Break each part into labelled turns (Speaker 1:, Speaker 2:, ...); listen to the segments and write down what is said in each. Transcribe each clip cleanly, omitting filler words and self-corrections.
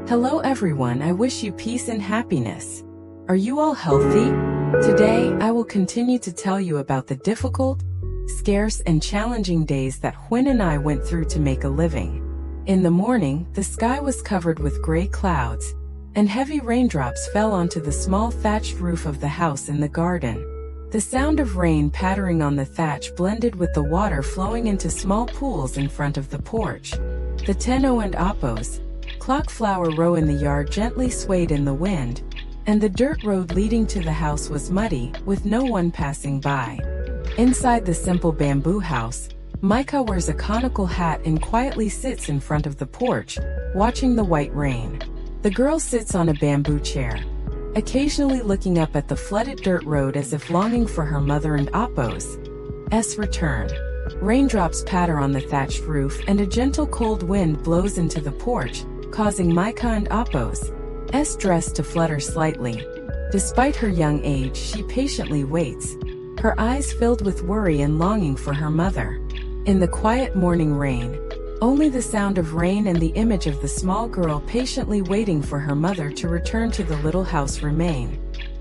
Speaker 1: Hello everyone, I wish you peace and happiness. Are you all healthy? Today, I will continue to tell you about the difficult, scarce and challenging days that Huyen and I went through to make a living. In the morning, the sky was covered with gray clouds, and heavy raindrops fell onto the small thatched roof of the house in the garden. The sound of rain pattering on the thatch blended with the water flowing into small pools in front of the porch. The teno and appos, clock flower row in the yard gently swayed in the wind, and the dirt road leading to the house was muddy, with no one passing by. Inside the simple bamboo house, Micah wears a conical hat and quietly sits in front of the porch, watching the white rain. The girl sits on a bamboo chair, occasionally looking up at the flooded dirt road as if longing for her mother and Appo's return. Raindrops patter on the thatched roof and a gentle cold wind blows into the porch, causing Micah and Appo's dress to flutter slightly. Despite her young age, she patiently waits, her eyes filled with worry and longing for her mother. In the quiet morning rain, only the sound of rain and the image of the small girl patiently waiting for her mother to return to the little house remain.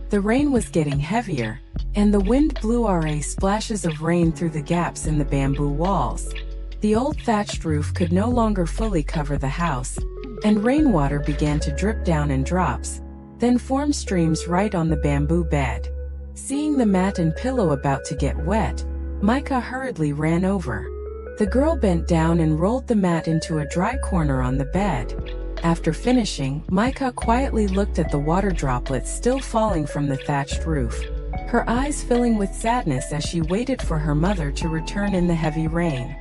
Speaker 1: The rain was getting heavier, and the wind blew splashes of rain through the gaps in the bamboo walls. The old thatched roof could no longer fully cover the house, and rainwater began to drip down in drops, then form streams right on the bamboo bed. Seeing the mat and pillow about to get wet, Micah hurriedly ran over. The girl bent down and rolled the mat into a dry corner on the bed. After finishing, Micah quietly looked at the water droplets still falling from the thatched roof, her eyes filling with sadness as she waited for her mother to return in the heavy rain.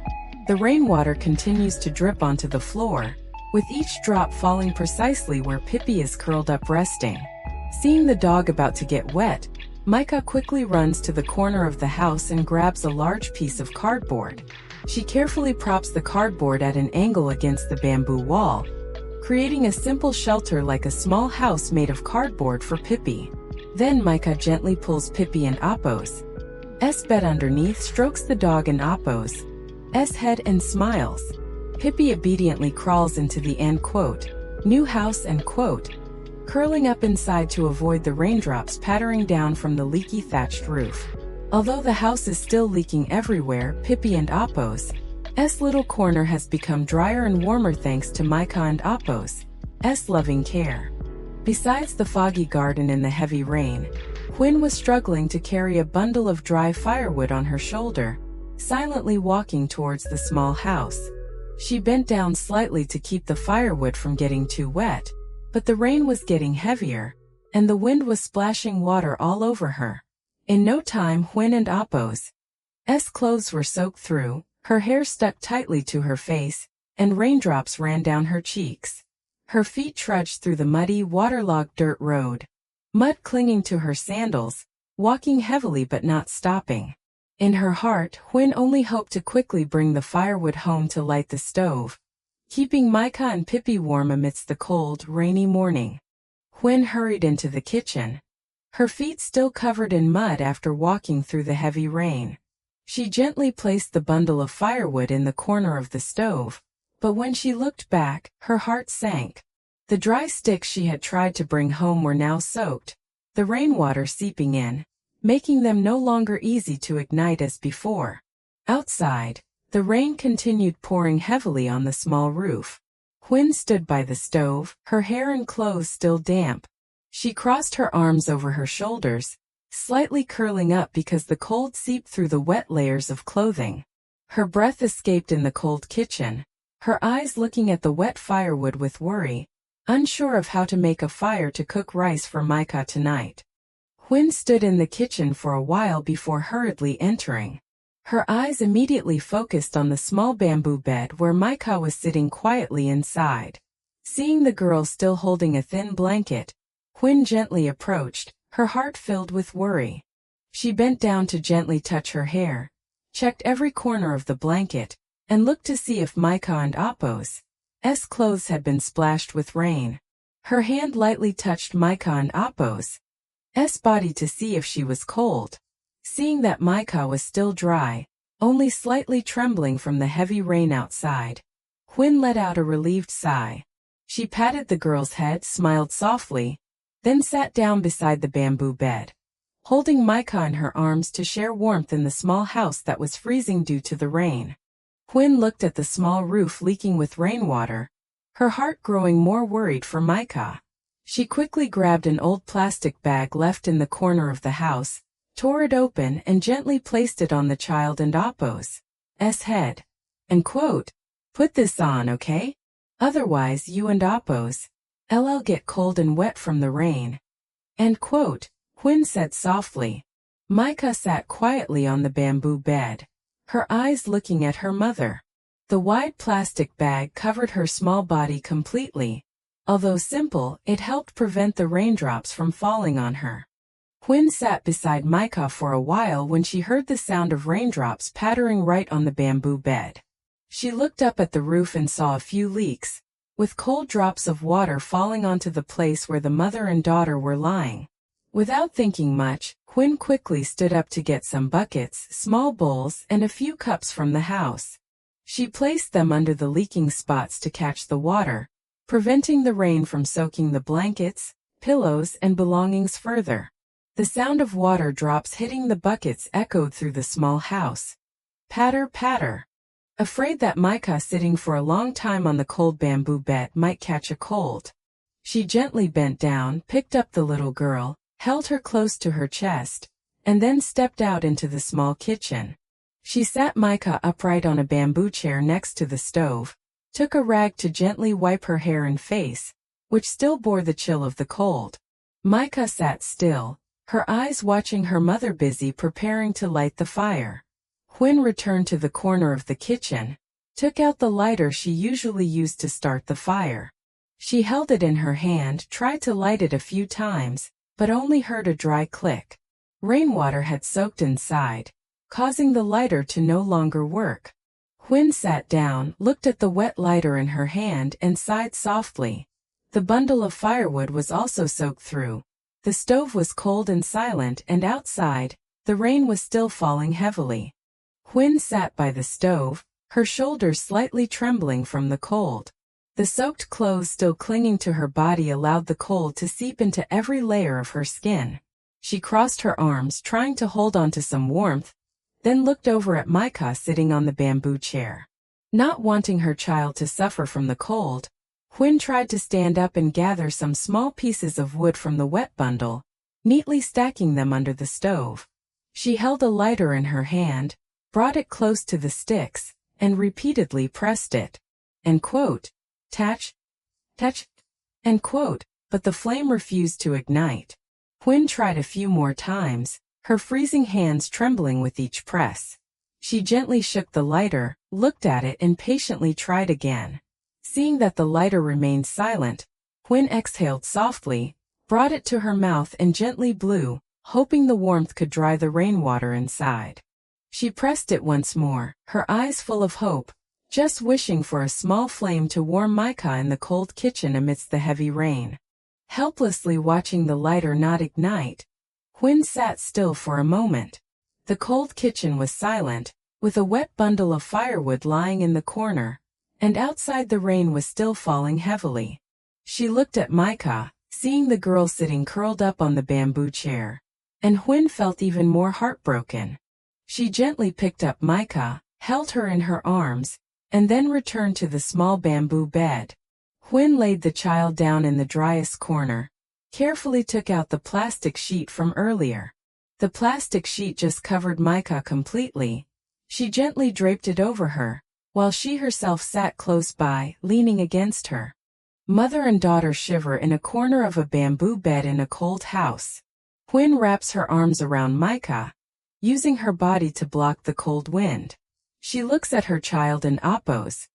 Speaker 1: The rainwater continues to drip onto the floor, with each drop falling precisely where Pippi is curled up resting. Seeing the dog about to get wet, Micah quickly runs to the corner of the house and grabs a large piece of cardboard. She carefully props the cardboard at an angle against the bamboo wall, creating a simple shelter like a small house made of cardboard for Pippi. Then Micah gently pulls Pippi and Appo's bed underneath, strokes the dog and Appo's head and smiles. Pippi obediently crawls into the new house curling up inside to avoid the raindrops pattering down from the leaky thatched roof. Although the house is still leaking everywhere, Pippi and Appo's little corner has become drier and warmer thanks to Micah and Appo's loving care. Besides the foggy garden and the heavy rain, Huyen was struggling to carry a bundle of dry firewood on her shoulder, silently walking towards the small house. She bent down slightly to keep the firewood from getting too wet, but the rain was getting heavier, and the wind was splashing water all over her. In no time, Huyen and Appo's clothes were soaked through, her hair stuck tightly to her face, and raindrops ran down her cheeks. Her feet trudged through the muddy, waterlogged dirt road, mud clinging to her sandals, walking heavily but not stopping. In her heart, Huyen only hoped to quickly bring the firewood home to light the stove, keeping Micah and Pippi warm amidst the cold, rainy morning. Huyen hurried into the kitchen, her feet still covered in mud after walking through the heavy rain. She gently placed the bundle of firewood in the corner of the stove, but when she looked back, her heart sank. The dry sticks she had tried to bring home were now soaked, the rainwater seeping in, making them no longer easy to ignite as before. Outside, the rain continued pouring heavily on the small roof. Huyen stood by the stove, her hair and clothes still damp. She crossed her arms over her shoulders, slightly curling up because the cold seeped through the wet layers of clothing. Her breath escaped in the cold kitchen, her eyes looking at the wet firewood with worry, unsure of how to make a fire to cook rice for Micah tonight. Huyen stood in the kitchen for a while before hurriedly entering. Her eyes immediately focused on the small bamboo bed where Micah was sitting quietly inside. Seeing the girl still holding a thin blanket, Huyen gently approached, her heart filled with worry. She bent down to gently touch her hair, checked every corner of the blanket, and looked to see if Micah and Appo's clothes had been splashed with rain. Her hand lightly touched Micah and Appo's body to see if she was cold. Seeing that Micah was still dry, only slightly trembling from the heavy rain outside, Huyen let out a relieved sigh. She patted the girl's head, smiled softly, then sat down beside the bamboo bed, holding Micah in her arms to share warmth in the small house that was freezing due to the rain. Huyen looked at the small roof leaking with rainwater, her heart growing more worried for Micah. She quickly grabbed an old plastic bag left in the corner of the house, tore it open and gently placed it on the child and Appo's head. And quote, "Put this on, okay? Otherwise you and Appo's LL get cold and wet from the rain." End quote, Huyen said softly. Micah sat quietly on the bamboo bed, her eyes looking at her mother. The wide plastic bag covered her small body completely. Although simple, it helped prevent the raindrops from falling on her. Huyen sat beside Micah for a while when she heard the sound of raindrops pattering right on the bamboo bed. She looked up at the roof and saw a few leaks, with cold drops of water falling onto the place where the mother and daughter were lying. Without thinking much, Huyen quickly stood up to get some buckets, small bowls, and a few cups from the house. She placed them under the leaking spots to catch the water, preventing the rain from soaking the blankets, pillows, and belongings further. The sound of water drops hitting the buckets echoed through the small house. Patter, patter. Afraid that Micah sitting for a long time on the cold bamboo bed might catch a cold, she gently bent down, picked up the little girl, held her close to her chest, and then stepped out into the small kitchen. She sat Micah upright on a bamboo chair next to the stove, took a rag to gently wipe her hair and face, which still bore the chill of the cold. Micah sat still, her eyes watching her mother busy preparing to light the fire. Huyen returned to the corner of the kitchen, took out the lighter she usually used to start the fire. She held it in her hand, tried to light it a few times, but only heard a dry click. Rainwater had soaked inside, causing the lighter to no longer work. Huyen sat down, looked at the wet lighter in her hand and sighed softly. The bundle of firewood was also soaked through. The stove was cold and silent, and outside, the rain was still falling heavily. Huyen sat by the stove, her shoulders slightly trembling from the cold. The soaked clothes still clinging to her body allowed the cold to seep into every layer of her skin. She crossed her arms, trying to hold on to some warmth, then looked over at Micah sitting on the bamboo chair. Not wanting her child to suffer from the cold, Huyen tried to stand up and gather some small pieces of wood from the wet bundle, neatly stacking them under the stove. She held a lighter in her hand, brought it close to the sticks, and repeatedly pressed it. End quote. Touch, touch, end quote, but the flame refused to ignite. Huyen tried a few more times, her freezing hands trembling with each press. She gently shook the lighter, looked at it and patiently tried again. Seeing that the lighter remained silent, Huyen exhaled softly, brought it to her mouth and gently blew, hoping the warmth could dry the rainwater inside. She pressed it once more, her eyes full of hope, just wishing for a small flame to warm Micah in the cold kitchen amidst the heavy rain. Helplessly watching the lighter not ignite, Huyen sat still for a moment. The cold kitchen was silent, with a wet bundle of firewood lying in the corner, and outside the rain was still falling heavily. She looked at Micah, seeing the girl sitting curled up on the bamboo chair, and Huyen felt even more heartbroken. She gently picked up Micah, held her in her arms, and then returned to the small bamboo bed. Huyen laid the child down in the driest corner, carefully took out the plastic sheet from earlier. The plastic sheet just covered Micah completely. She gently draped it over her, while she herself sat close by, leaning against her. Mother and daughter shiver in a corner of a bamboo bed in a cold house. Huyen wraps her arms around Micah, using her body to block the cold wind. She looks at her child and Appo's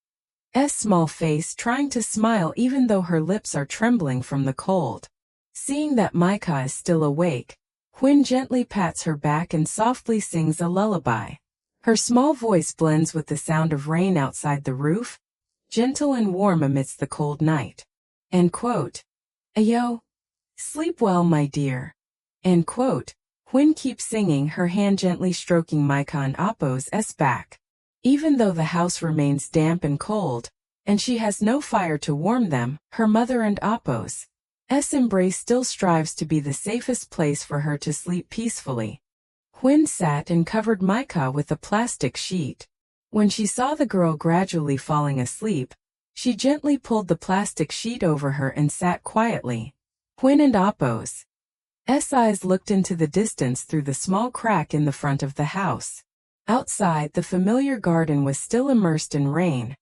Speaker 1: small face, trying to smile even though her lips are trembling from the cold. Seeing that Micah is still awake, Huyen gently pats her back and softly sings a lullaby. Her small voice blends with the sound of rain outside the roof, gentle and warm amidst the cold night. End quote. Ayo. Sleep well, my dear. End quote. Huyen keeps singing, her hand gently stroking Micah and Appo's back. Even though the house remains damp and cold, and she has no fire to warm them. Her mother and Appo's embrace still strives to be the safest place for her to sleep peacefully. Huyen sat and covered Micah with a plastic sheet. When she saw the girl gradually falling asleep, she gently pulled the plastic sheet over her and sat quietly. Huyen and Appo's eyes looked into the distance through the small crack in the front of the house. Outside, the familiar garden was still immersed in rain.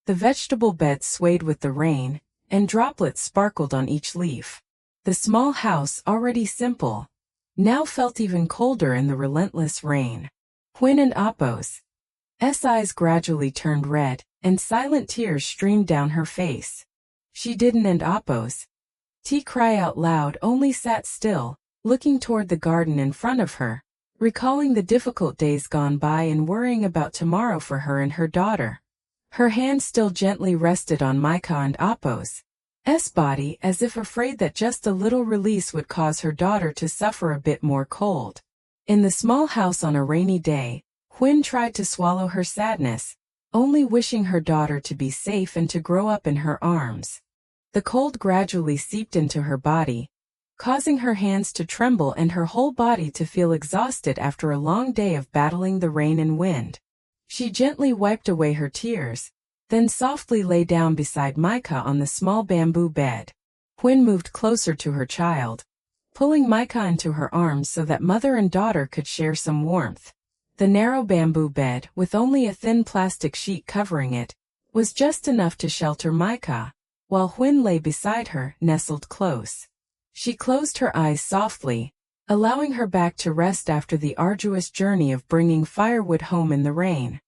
Speaker 1: The vegetable beds swayed with the rain, and droplets sparkled on each leaf. The small house, already simple, now felt even colder in the relentless rain. Huyen and Appo's eyes gradually turned red, and silent tears streamed down her face. She didn't and Appo's cry out loud, only sat still, looking toward the garden in front of her, recalling the difficult days gone by and worrying about tomorrow for her and her daughter. Her hand still gently rested on Micah and Appo's body, as if afraid that just a little release would cause her daughter to suffer a bit more cold. In the small house on a rainy day, Huyen tried to swallow her sadness, only wishing her daughter to be safe and to grow up in her arms. The cold gradually seeped into her body, causing her hands to tremble and her whole body to feel exhausted after a long day of battling the rain and wind. She gently wiped away her tears, then softly lay down beside Micah on the small bamboo bed. Huyen moved closer to her child, pulling Micah into her arms so that mother and daughter could share some warmth. The narrow bamboo bed, with only a thin plastic sheet covering it, was just enough to shelter Micah, while Huyen lay beside her, nestled close. She closed her eyes softly, allowing her back to rest after the arduous journey of bringing firewood home in the rain.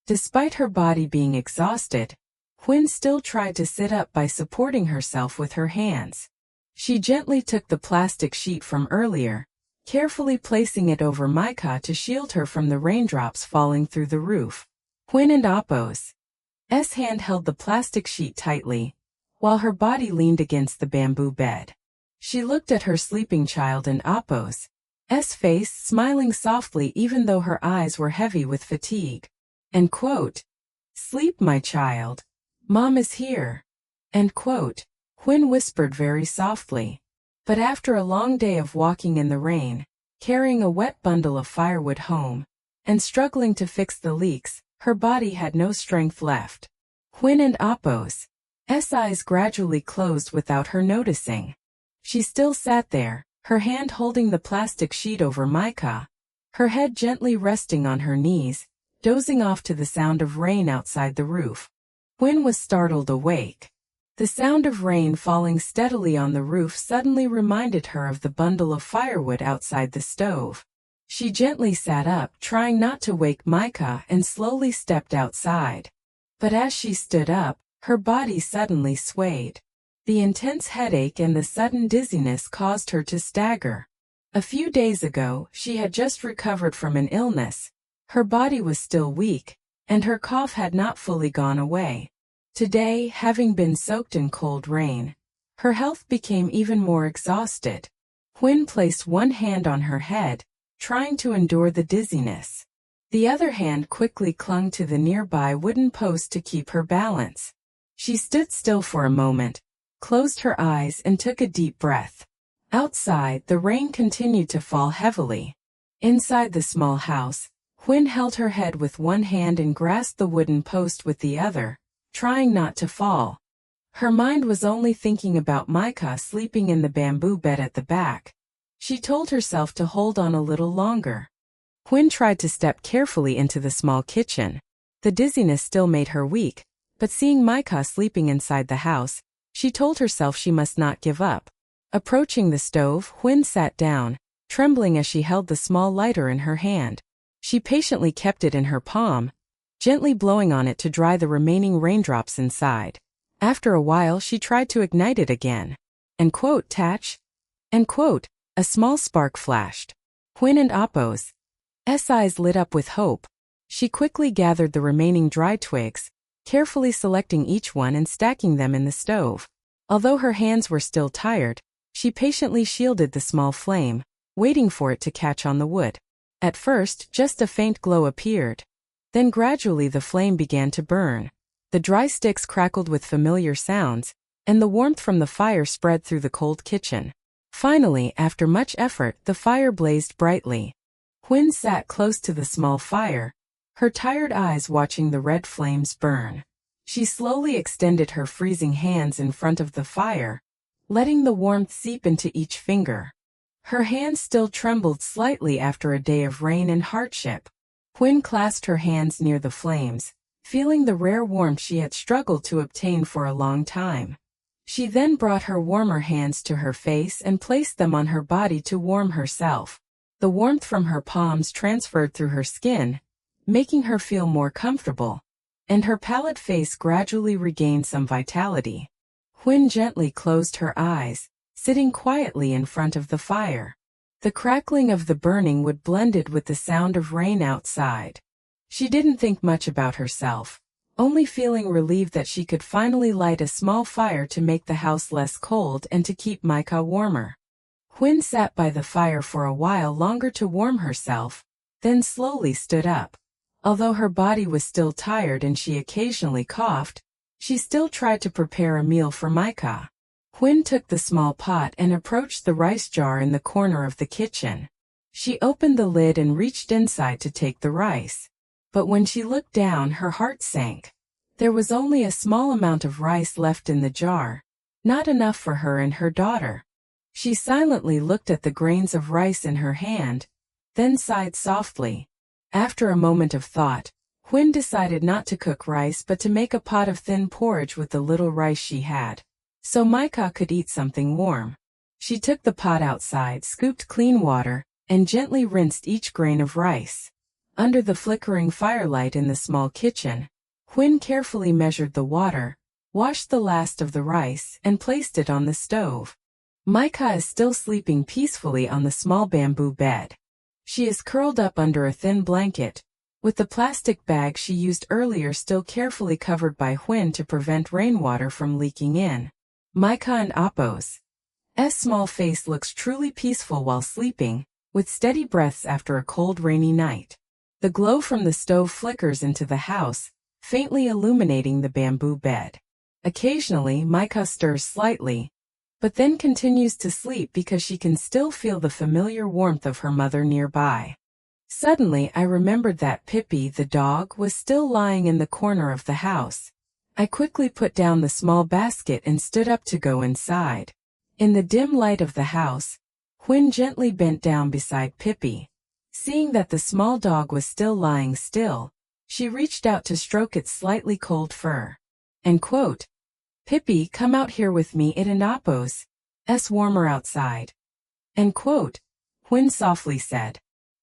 Speaker 1: Despite her body being exhausted, Huyen still tried to sit up by supporting herself with her hands. She gently took the plastic sheet from earlier, carefully placing it over Micah to shield her from the raindrops falling through the roof. Huyen and Appo's hand held the plastic sheet tightly, while her body leaned against the bamboo bed. She looked at her sleeping child and Appo's face, smiling softly even though her eyes were heavy with fatigue. End quote. "Sleep, my child. Mom is here." End quote. Huyen whispered very softly. But after a long day of walking in the rain, carrying a wet bundle of firewood home, and struggling to fix the leaks, her body had no strength left. Huyen and Appo's eyes gradually closed without her noticing. She still sat there, her hand holding the plastic sheet over Micah, her head gently resting on her knees, dozing off to the sound of rain outside the roof. Huyen was startled awake. The sound of rain falling steadily on the roof suddenly reminded her of the bundle of firewood outside the stove. She gently sat up, trying not to wake Micah, and slowly stepped outside. But as she stood up, her body suddenly swayed. The intense headache and the sudden dizziness caused her to stagger. A few days ago, she had just recovered from an illness. Her body was still weak, and her cough had not fully gone away. Today, having been soaked in cold rain, her health became even more exhausted. Huyen placed one hand on her head, trying to endure the dizziness. The other hand quickly clung to the nearby wooden post to keep her balance. She stood still for a moment, closed her eyes and took a deep breath. Outside, the rain continued to fall heavily. Inside the small house, Huyen held her head with one hand and grasped the wooden post with the other, trying not to fall. Her mind was only thinking about Micah sleeping in the bamboo bed at the back. She told herself to hold on a little longer. Huyen tried to step carefully into the small kitchen. The dizziness still made her weak, but seeing Micah sleeping inside the house, she told herself she must not give up. Approaching the stove, Huyen sat down, trembling as she held the small lighter in her hand. She patiently kept it in her palm, gently blowing on it to dry the remaining raindrops inside. After a while she tried to ignite it again. End quote, "Tatch." End quote. A small spark flashed. Huyen and Appo's eyes lit up with hope. She quickly gathered the remaining dry twigs, carefully selecting each one and stacking them in the stove. Although her hands were still tired, she patiently shielded the small flame, waiting for it to catch on the wood. At first, just a faint glow appeared. Then gradually the flame began to burn. The dry sticks crackled with familiar sounds, and the warmth from the fire spread through the cold kitchen. Finally, after much effort, the fire blazed brightly. Huyen sat close to the small fire, her tired eyes watching the red flames burn. She slowly extended her freezing hands in front of the fire, letting the warmth seep into each finger. Her hands still trembled slightly after a day of rain and hardship. Huyen clasped her hands near the flames, feeling the rare warmth she had struggled to obtain for a long time. She then brought her warmer hands to her face and placed them on her body to warm herself. The warmth from her palms transferred through her skin, making her feel more comfortable, and her pallid face gradually regained some vitality. Huyen gently closed her eyes, sitting quietly in front of the fire. The crackling of the burning wood blended with the sound of rain outside. She didn't think much about herself, only feeling relieved that she could finally light a small fire to make the house less cold and to keep Micah warmer. Huyen sat by the fire for a while longer to warm herself, then slowly stood up. Although her body was still tired and she occasionally coughed, she still tried to prepare a meal for Micah. Huyen took the small pot and approached the rice jar in the corner of the kitchen. She opened the lid and reached inside to take the rice. But when she looked down, her heart sank. There was only a small amount of rice left in the jar, not enough for her and her daughter. She silently looked at the grains of rice in her hand, then sighed softly. After a moment of thought, Huyen decided not to cook rice but to make a pot of thin porridge with the little rice she had, so Micah could eat something warm. She took the pot outside, scooped clean water, and gently rinsed each grain of rice. Under the flickering firelight in the small kitchen, Huyen carefully measured the water, washed the last of the rice, and placed it on the stove. Micah is still sleeping peacefully on the small bamboo bed. She is curled up under a thin blanket, with the plastic bag she used earlier still carefully covered by Huyen to prevent rainwater from leaking in. Micah and Appo's small face looks truly peaceful while sleeping, with steady breaths after a cold rainy night. The glow from the stove flickers into the house, faintly illuminating the bamboo bed. Occasionally, Micah stirs slightly, but then continues to sleep because she can still feel the familiar warmth of her mother nearby. Suddenly, I remembered that Pippi, the dog, was still lying in the corner of the house. I quickly put down the small basket and stood up to go inside. In the dim light of the house, Huyen gently bent down beside Pippi. Seeing that the small dog was still lying still, she reached out to stroke its slightly cold fur. And quote, "Pippi, come out here with me, it and Appo's warmer outside." End quote, Huyen softly said.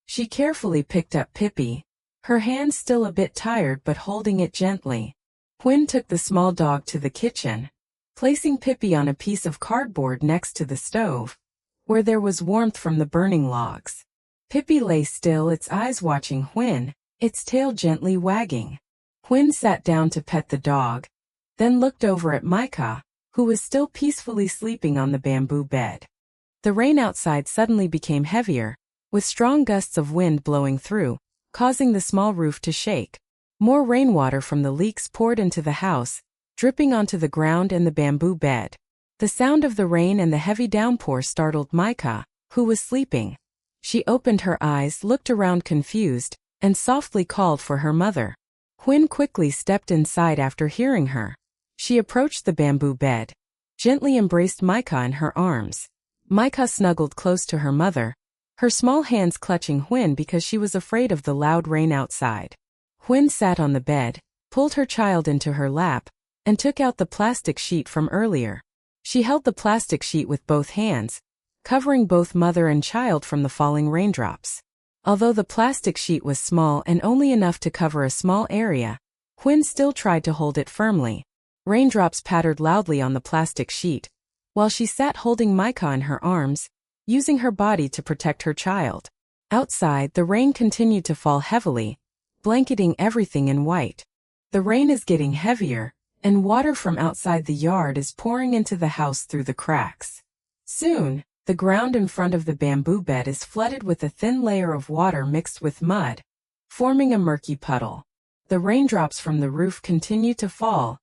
Speaker 1: She carefully picked up Pippi, her hands still a bit tired but holding it gently. Huyen took the small dog to the kitchen, placing Pippi on a piece of cardboard next to the stove, where there was warmth from the burning logs. Pippi lay still, its eyes watching Huyen, its tail gently wagging. Huyen sat down to pet the dog, then looked over at Micah, who was still peacefully sleeping on the bamboo bed. The rain outside suddenly became heavier, with strong gusts of wind blowing through, causing the small roof to shake. More rainwater from the leaks poured into the house, dripping onto the ground and the bamboo bed. The sound of the rain and the heavy downpour startled Micah, who was sleeping. She opened her eyes, looked around confused, and softly called for her mother. Huyen quickly stepped inside after hearing her. She approached the bamboo bed, gently embraced Micah in her arms. Micah snuggled close to her mother, her small hands clutching Huyen because she was afraid of the loud rain outside. Huyen sat on the bed, pulled her child into her lap, and took out the plastic sheet from earlier. She held the plastic sheet with both hands, covering both mother and child from the falling raindrops. Although the plastic sheet was small and only enough to cover a small area, Huyen still tried to hold it firmly. Raindrops pattered loudly on the plastic sheet, while she sat holding Micah in her arms, using her body to protect her child. Outside, the rain continued to fall heavily, blanketing everything in white. The rain is getting heavier, and water from outside the yard is pouring into the house through the cracks. Soon, the ground in front of the bamboo bed is flooded with a thin layer of water mixed with mud, forming a murky puddle. The raindrops from the roof continued to fall,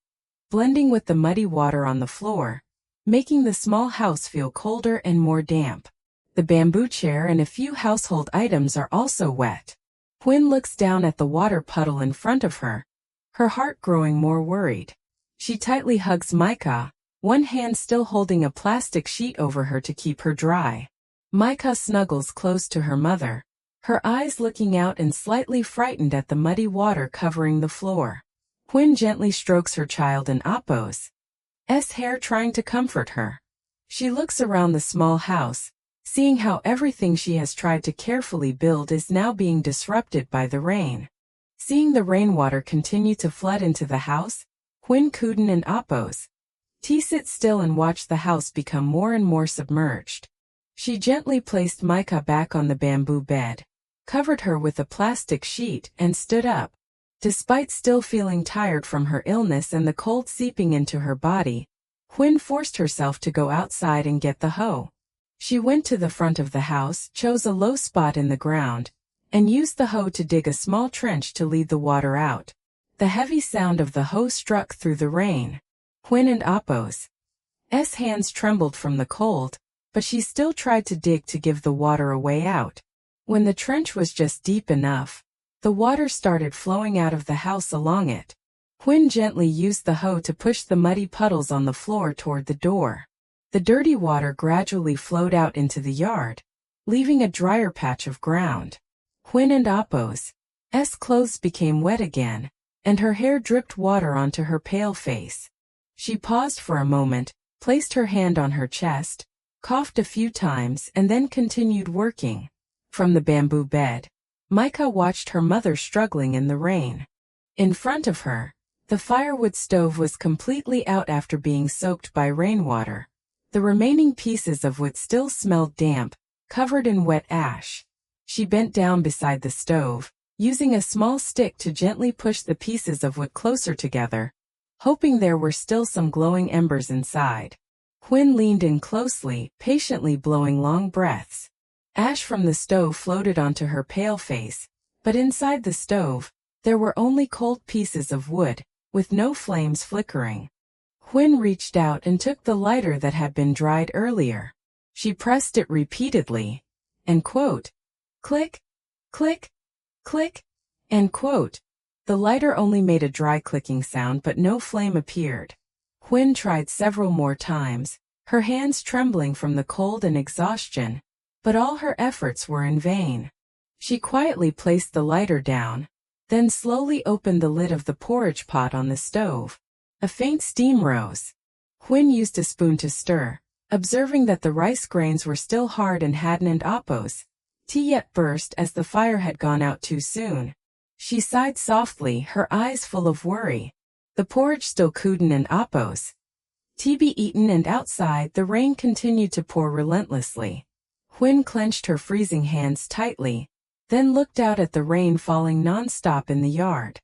Speaker 1: blending with the muddy water on the floor, making the small house feel colder and more damp. The bamboo chair and a few household items are also wet. Huyen looks down at the water puddle in front of her, her heart growing more worried. She tightly hugs Micah, one hand still holding a plastic sheet over her to keep her dry. Micah snuggles close to her mother, her eyes looking out and slightly frightened at the muddy water covering the floor. Huyen gently strokes her child in Appo's hair, trying to comfort her. She looks around the small house, seeing how everything she has tried to carefully build is now being disrupted by the rain. Seeing the rainwater continue to flood into the house, Huyen couldn't and Appo's sit still and watch the house become more and more submerged. She gently placed Micah back on the bamboo bed, covered her with a plastic sheet, and stood up. Despite still feeling tired from her illness and the cold seeping into her body, Huyen forced herself to go outside and get the hoe. She went to the front of the house, chose a low spot in the ground, and used the hoe to dig a small trench to lead the water out. The heavy sound of the hoe struck through the rain. Huyen and Appo's hands trembled from the cold, but she still tried to dig to give the water a way out. When the trench was just deep enough, the water started flowing out of the house along it. Huyen gently used the hoe to push the muddy puddles on the floor toward the door. The dirty water gradually flowed out into the yard, leaving a drier patch of ground. Huyen and Appo's clothes became wet again, and her hair dripped water onto her pale face. She paused for a moment, placed her hand on her chest, coughed a few times, and then continued working. From the bamboo bed, Micah watched her mother struggling in the rain. In front of her, the firewood stove was completely out after being soaked by rainwater. The remaining pieces of wood still smelled damp, covered in wet ash. She bent down beside the stove, using a small stick to gently push the pieces of wood closer together, hoping there were still some glowing embers inside. Huyen leaned in closely, patiently blowing long breaths. Ash from the stove floated onto her pale face, but inside the stove, there were only cold pieces of wood, with no flames flickering. Huyen reached out and took the lighter that had been dried earlier. She pressed it repeatedly, and click, click, click, the lighter only made a dry clicking sound, but no flame appeared. Huyen tried several more times, her hands trembling from the cold and exhaustion, but all her efforts were in vain. She quietly placed the lighter down, then slowly opened the lid of the porridge pot on the stove. A faint steam rose. Huyen used a spoon to stir, observing that the rice grains were still hard and hadn't Appo's yet burst as the fire had gone out too soon. She sighed softly, her eyes full of worry. The porridge still couldn't Appo's be eaten, and outside the rain continued to pour relentlessly. Huyen clenched her freezing hands tightly, then looked out at the rain falling non-stop in the yard.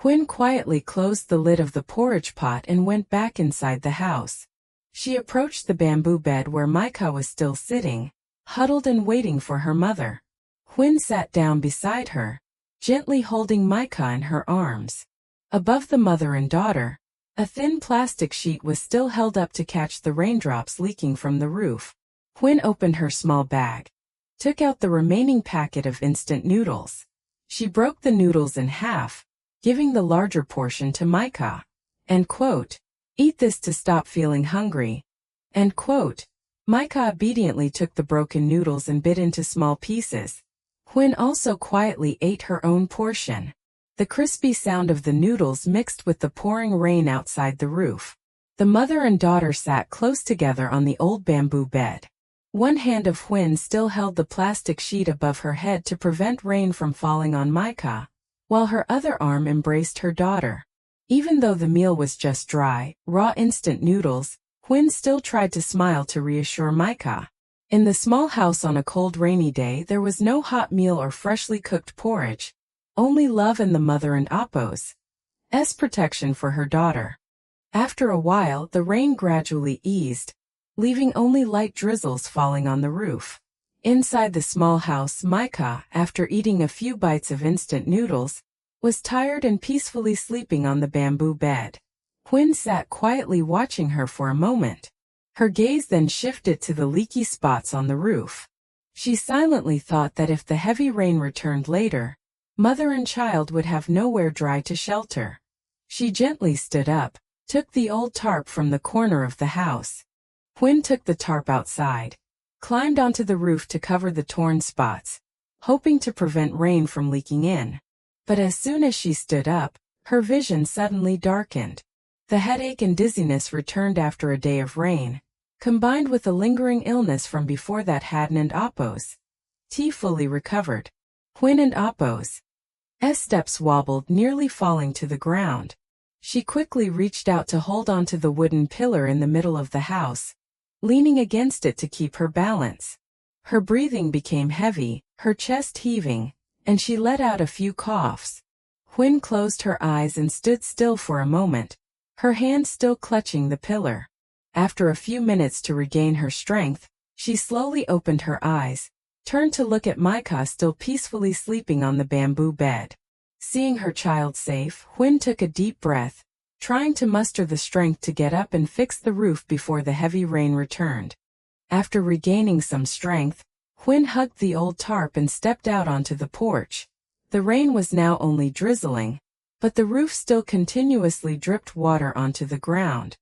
Speaker 1: Huyen quietly closed the lid of the porridge pot and went back inside the house. She approached the bamboo bed where Micah was still sitting, huddled and waiting for her mother. Huyen sat down beside her, gently holding Micah in her arms. Above the mother and daughter, a thin plastic sheet was still held up to catch the raindrops leaking from the roof. Huyen opened her small bag, took out the remaining packet of instant noodles. She broke the noodles in half, giving the larger portion to Micah. Eat this to stop feeling hungry. Micah obediently took the broken noodles and bit into small pieces. Huyen also quietly ate her own portion. The crispy sound of the noodles mixed with the pouring rain outside the roof. The mother and daughter sat close together on the old bamboo bed. One hand of Huyen still held the plastic sheet above her head to prevent rain from falling on Micah, while her other arm embraced her daughter. Even though the meal was just dry, raw instant noodles, Huyen still tried to smile to reassure Micah. In the small house on a cold rainy day there was no hot meal or freshly cooked porridge, only love and the mother and Appo's protection for her daughter. After a while the rain gradually eased, leaving only light drizzles falling on the roof. Inside the small house, Micah, after eating a few bites of instant noodles, was tired and peacefully sleeping on the bamboo bed. Huyen sat quietly watching her for a moment. Her gaze then shifted to the leaky spots on the roof. She silently thought that if the heavy rain returned later, mother and child would have nowhere dry to shelter. She gently stood up, took the old tarp from the corner of the house. Huyen took the tarp outside, climbed onto the roof to cover the torn spots, hoping to prevent rain from leaking in. But as soon as she stood up, her vision suddenly darkened. The headache and dizziness returned after a day of rain, combined with a lingering illness from before that. Huyen and Appo's tea fully recovered. Huyen and Appo's steps wobbled, nearly falling to the ground. She quickly reached out to hold onto the wooden pillar in the middle of the house, leaning against it to keep her balance. Her breathing became heavy, her chest heaving, and she let out a few coughs. Huyen closed her eyes and stood still for a moment, her hand still clutching the pillar. After a few minutes to regain her strength, she slowly opened her eyes, turned to look at Micah still peacefully sleeping on the bamboo bed. Seeing her child safe, Huyen took a deep breath, trying to muster the strength to get up and fix the roof before the heavy rain returned. After regaining some strength, Huyen hugged the old tarp and stepped out onto the porch. The rain was now only drizzling, but the roof still continuously dripped water onto the ground.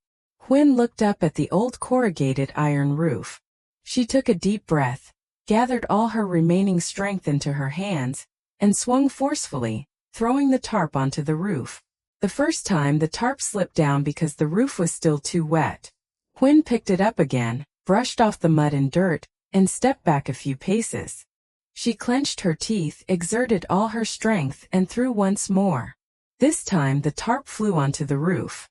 Speaker 1: Huyen looked up at the old corrugated iron roof. She took a deep breath, gathered all her remaining strength into her hands, and swung forcefully, throwing the tarp onto the roof. The first time the tarp slipped down because the roof was still too wet. Huyen picked it up again, brushed off the mud and dirt, and stepped back a few paces. She clenched her teeth, exerted all her strength, and threw once more. This time the tarp flew onto the roof.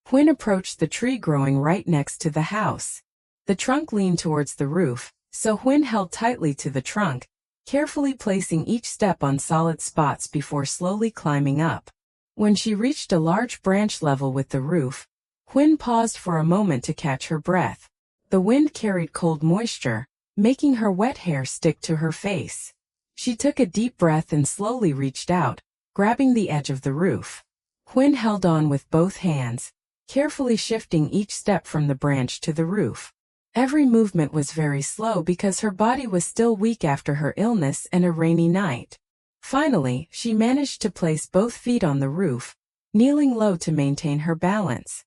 Speaker 1: Huyen approached the tree growing right next to the house. The trunk leaned towards the roof, so Huyen held tightly to the trunk, carefully placing each step on solid spots before slowly climbing up. When she reached a large branch level with the roof, Huyen paused for a moment to catch her breath. The wind carried cold moisture, making her wet hair stick to her face. She took a deep breath and slowly reached out, grabbing the edge of the roof. Huyen held on with both hands, carefully shifting each step from the branch to the roof. Every movement was very slow because her body was still weak after her illness and a rainy night. Finally, she managed to place both feet on the roof, kneeling low to maintain her balance.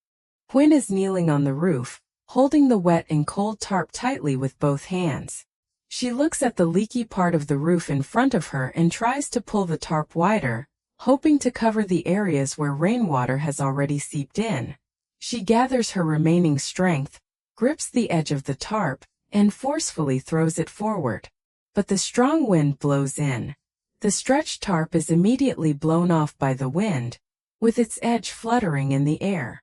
Speaker 1: Huyen is kneeling on the roof, holding the wet and cold tarp tightly with both hands. She looks at the leaky part of the roof in front of her and tries to pull the tarp wider, hoping to cover the areas where rainwater has already seeped in. She gathers her remaining strength, grips the edge of the tarp, and forcefully throws it forward. But the strong wind blows in. The stretched tarp is immediately blown off by the wind, with its edge fluttering in the air.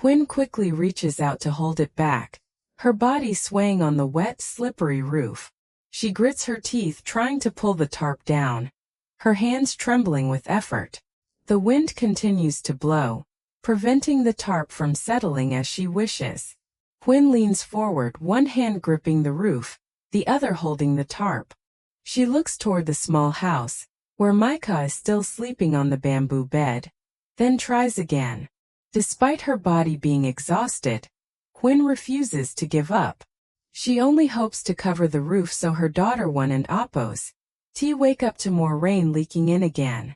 Speaker 1: Huyen quickly reaches out to hold it back, her body swaying on the wet, slippery roof. She grits her teeth trying to pull the tarp down, her hands trembling with effort. The wind continues to blow, preventing the tarp from settling as she wishes. Huyen leans forward, one hand gripping the roof, the other holding the tarp. She looks toward the small house, where Micah is still sleeping on the bamboo bed, then tries again. Despite her body being exhausted, Huyen refuses to give up. She only hopes to cover the roof so her daughter Huyen and Appo's tea wake up to more rain leaking in again.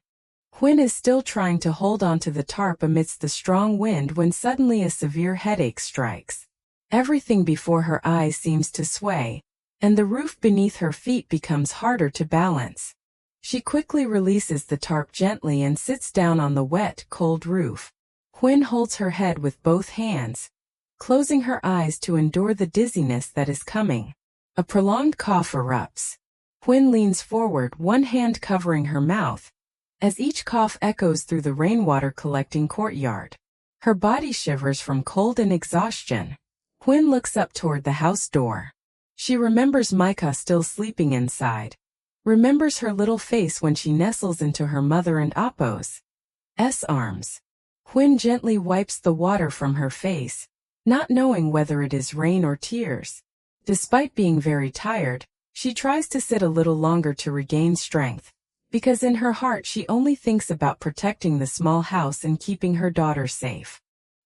Speaker 1: Huyen is still trying to hold on to the tarp amidst the strong wind when suddenly a severe headache strikes. Everything before her eyes seems to sway, and the roof beneath her feet becomes harder to balance. She quickly releases the tarp gently and sits down on the wet, cold roof. Huyen holds her head with both hands, closing her eyes to endure the dizziness that is coming. A prolonged cough erupts. Huyen leans forward, one hand covering her mouth, as each cough echoes through the rainwater collecting courtyard. Her body shivers from cold and exhaustion. Huyen looks up toward the house door. She remembers Micah still sleeping inside, remembers her little face when she nestles into her mother and Appo's arms. Huyen gently wipes the water from her face, not knowing whether it is rain or tears. Despite being very tired, she tries to sit a little longer to regain strength. because in her heart she only thinks about protecting the small house and keeping her daughter safe.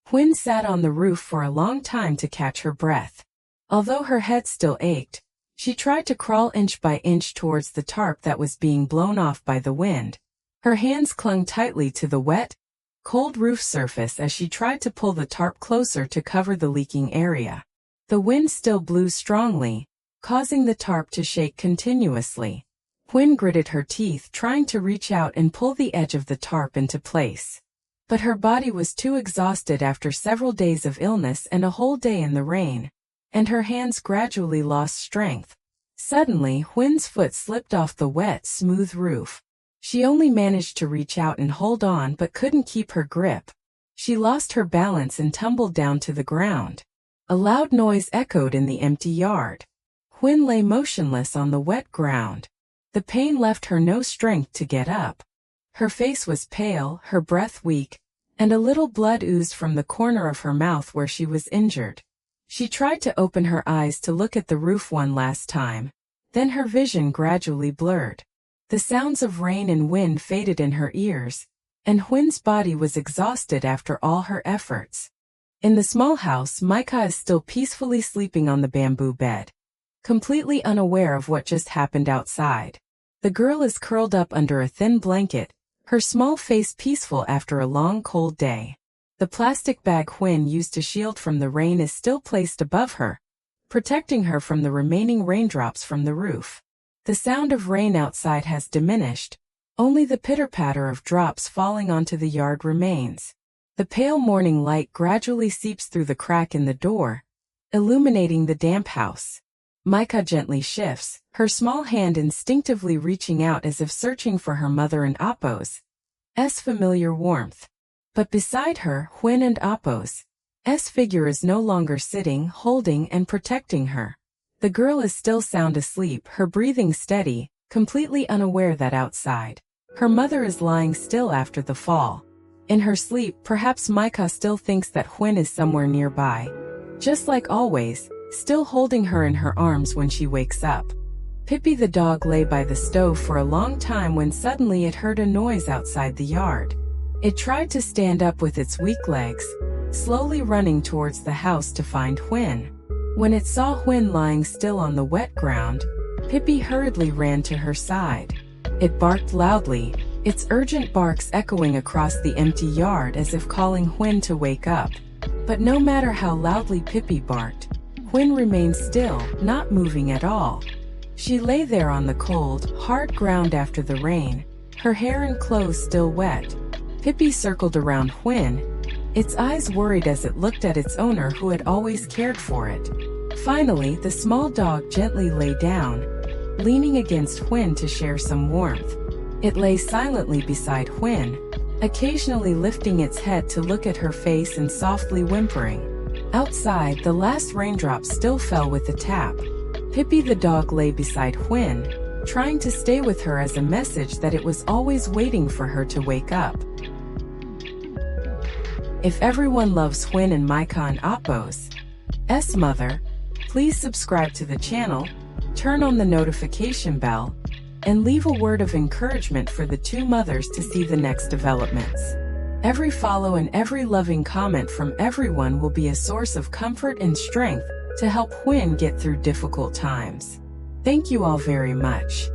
Speaker 1: Huyen sat on the roof for a long time to catch her breath. Although her head still ached, she tried to crawl inch by inch towards the tarp that was being blown off by the wind. Her hands clung tightly to the wet, cold roof surface as she tried to pull the tarp closer to cover the leaking area. The wind still blew strongly, causing the tarp to shake continuously. Huyen gritted her teeth trying to reach out and pull the edge of the tarp into place. But her body was too exhausted after several days of illness and a whole day in the rain, and her hands gradually lost strength. Suddenly, Huyen's foot slipped off the wet, smooth roof. She only managed to reach out and hold on but couldn't keep her grip. She lost her balance and tumbled down to the ground. A loud noise echoed in the empty yard. Huyen lay motionless on the wet ground. The pain left her no strength to get up. Her face was pale, her breath weak, and a little blood oozed from the corner of her mouth where she was injured. She tried to open her eyes to look at the roof one last time. Then her vision gradually blurred. The sounds of rain and wind faded in her ears, and Huyen's body was exhausted after all her efforts. In the small house, Micah is still peacefully sleeping on the bamboo bed, completely unaware of what just happened outside. The girl is curled up under a thin blanket, her small face peaceful after a long cold day. The plastic bag Huyen used to shield from the rain is still placed above her, protecting her from the remaining raindrops from the roof. The sound of rain outside has diminished, only the pitter-patter of drops falling onto the yard remains. The pale morning light gradually seeps through the crack in the door, illuminating the damp house. Micah gently shifts, her small hand instinctively reaching out as if searching for her mother and Appo's familiar warmth. But beside her, Huyen and Appo's figure is no longer sitting, holding and protecting her. The girl is still sound asleep, her breathing steady, completely unaware that outside, her mother is lying still after the fall. In her sleep, perhaps Micah still thinks that Huyen is somewhere nearby, just like always, still holding her in her arms when she wakes up. Pippi the dog lay by the stove for a long time when suddenly it heard a noise outside the yard. It tried to stand up with its weak legs, slowly running towards the house to find Huyen. When it saw Huyen lying still on the wet ground, Pippi hurriedly ran to her side. It barked loudly, its urgent barks echoing across the empty yard as if calling Huyen to wake up. But no matter how loudly Pippi barked, Huyen remained still, not moving at all. She lay there on the cold, hard ground after the rain, her hair and clothes still wet. Pippi circled around Huyen, its eyes worried as it looked at its owner who had always cared for it. Finally, the small dog gently lay down, leaning against Huyen to share some warmth. It lay silently beside Huyen, occasionally lifting its head to look at her face and softly whimpering. Outside, the last raindrop still fell with a tap. Pippi the dog lay beside Huyen, trying to stay with her as a message that it was always waiting for her to wake up. If everyone loves Huyen and Micah and Appo's mother, please subscribe to the channel, turn on the notification bell, and leave a word of encouragement for the two mothers to see the next developments. Every follow and every loving comment from everyone will be a source of comfort and strength to help Huyen get through difficult times. Thank you all very much.